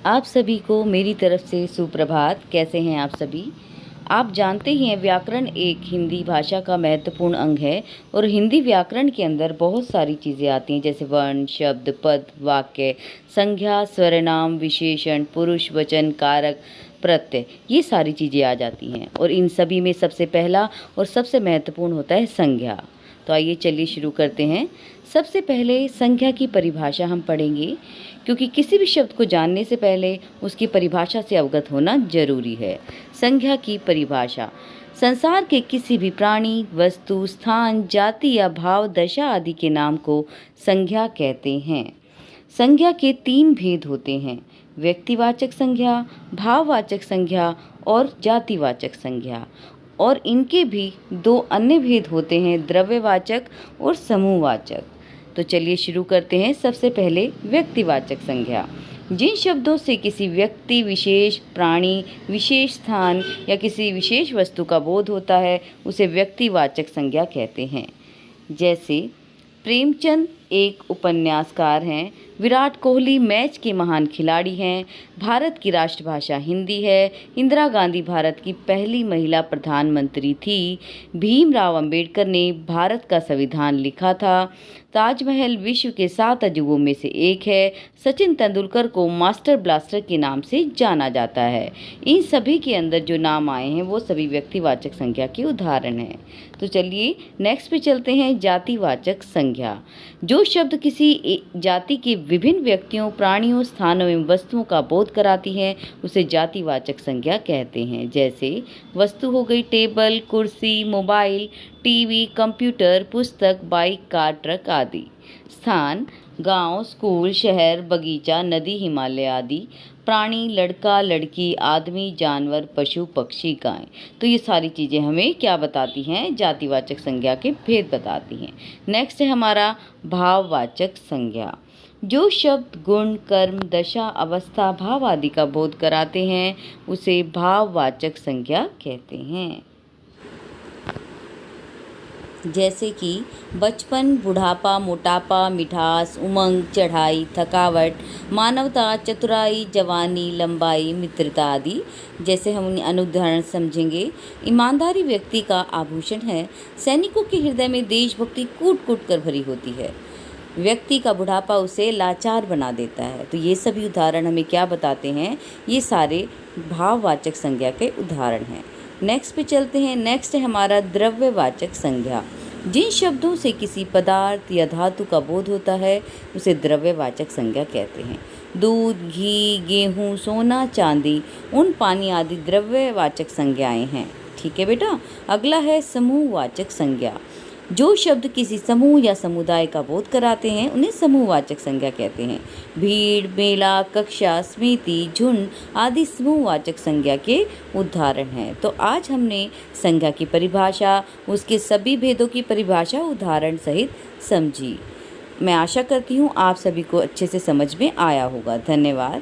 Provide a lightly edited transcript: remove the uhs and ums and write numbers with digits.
आप सभी को मेरी तरफ से सुप्रभात। कैसे हैं आप सभी? आप जानते ही हैं व्याकरण एक हिंदी भाषा का महत्वपूर्ण अंग है और हिंदी व्याकरण के अंदर बहुत सारी चीज़ें आती हैं, जैसे वर्ण, शब्द, पद, वाक्य, संज्ञा, सर्वनाम, विशेषण, पुरुष, वचन, कारक, प्रत्यय, ये सारी चीज़ें आ जाती हैं। और इन सभी में सबसे पहला और सबसे महत्वपूर्ण होता है संज्ञा। तो आइए चलिए शुरू करते हैं। सबसे पहले संज्ञा की परिभाषा हम पढ़ेंगे, क्योंकि किसी भी शब्द को जानने से पहले उसकी परिभाषा से अवगत होना जरूरी है। संज्ञा की परिभाषा: संसार के किसी भी प्राणी, वस्तु, स्थान, जाति या भाव, दशा आदि के नाम को संज्ञा कहते हैं। संज्ञा के 3 भेद होते हैं: व्यक्तिवाचक संज्ञा, भाववाचक संज्ञा और जातिवाचक संज्ञा। और इनके भी 2 अन्य भेद होते हैं: द्रव्यवाचक और समूहवाचक। तो चलिए शुरू करते हैं। सबसे पहले व्यक्तिवाचक संज्ञा: जिन शब्दों से किसी व्यक्ति विशेष, प्राणी, विशेष स्थान या किसी विशेष वस्तु का बोध होता है उसे व्यक्तिवाचक संज्ञा कहते हैं। जैसे प्रेमचंद एक उपन्यासकार हैं, विराट कोहली मैच के महान खिलाड़ी हैं, भारत की राष्ट्रभाषा हिंदी है, इंदिरा गांधी भारत की पहली महिला प्रधानमंत्री थी, भीमराव अंबेडकर ने भारत का संविधान लिखा था, ताजमहल विश्व के 7 अजूबों में से एक है, सचिन तेंदुलकर को मास्टर ब्लास्टर के नाम से जाना जाता है। इन सभी के अंदर जो नाम आए हैं वो सभी व्यक्तिवाचक संज्ञा के उदाहरण हैं। तो चलिए नेक्स्ट पे चलते हैं। जातिवाचक संज्ञा: जो शब्द किसी जाति के विभिन्न व्यक्तियों, प्राणियों, स्थानों एवं वस्तुओं का बोध कराती है उसे जातिवाचक संज्ञा कहते हैं। जैसे वस्तु हो गई टेबल, कुर्सी, मोबाइल, टीवी, कंप्यूटर, पुस्तक, बाइक, कार, ट्रक आदि। स्थान: गांव, स्कूल, शहर, बगीचा, नदी, हिमालय आदि। प्राणी: लड़का, लड़की, आदमी, जानवर, पशु, पक्षी, गाय। तो ये सारी चीज़ें हमें क्या बताती हैं? जातिवाचक संज्ञा के भेद बताती हैं। नेक्स्ट है हमारा भाववाचक संज्ञा: जो शब्द गुण, कर्म, दशा, अवस्था, भाव आदि का बोध कराते हैं उसे भाववाचक संज्ञा कहते हैं। जैसे कि बचपन, बुढ़ापा, मोटापा, मिठास, उमंग, चढ़ाई, थकावट, मानवता, चतुराई, जवानी, लंबाई, मित्रता आदि। जैसे हम अनुदाहरण समझेंगे। ईमानदारी व्यक्ति का आभूषण है। सैनिकों के हृदय में देशभक्ति कूट कूट कर भरी होती है। व्यक्ति का बुढ़ापा उसे लाचार बना देता है। तो ये सभी उदाहरण हमें क्या बताते हैं? ये सारे भाववाचक संज्ञा के उदाहरण हैं। नेक्स्ट पे चलते हैं। नेक्स्ट है हमारा द्रव्यवाचक संज्ञा: जिन शब्दों से किसी पदार्थ या धातु का बोध होता है उसे द्रव्यवाचक संज्ञा कहते हैं। दूध, घी, गेहूँ, सोना, चांदी, उन, पानी आदि द्रव्यवाचक संज्ञाएं हैं। ठीक है बेटा। अगला है समूहवाचक संज्ञा: जो शब्द किसी समूह या समुदाय का बोध कराते हैं उन्हें समूहवाचक संज्ञा कहते हैं। भीड़, मेला, कक्षा, समिति, झुंड आदि समूहवाचक संज्ञा के उदाहरण हैं। तो आज हमने संज्ञा की परिभाषा, उसके सभी भेदों की परिभाषा उदाहरण सहित समझी। मैं आशा करती हूँ आप सभी को अच्छे से समझ में आया होगा। धन्यवाद।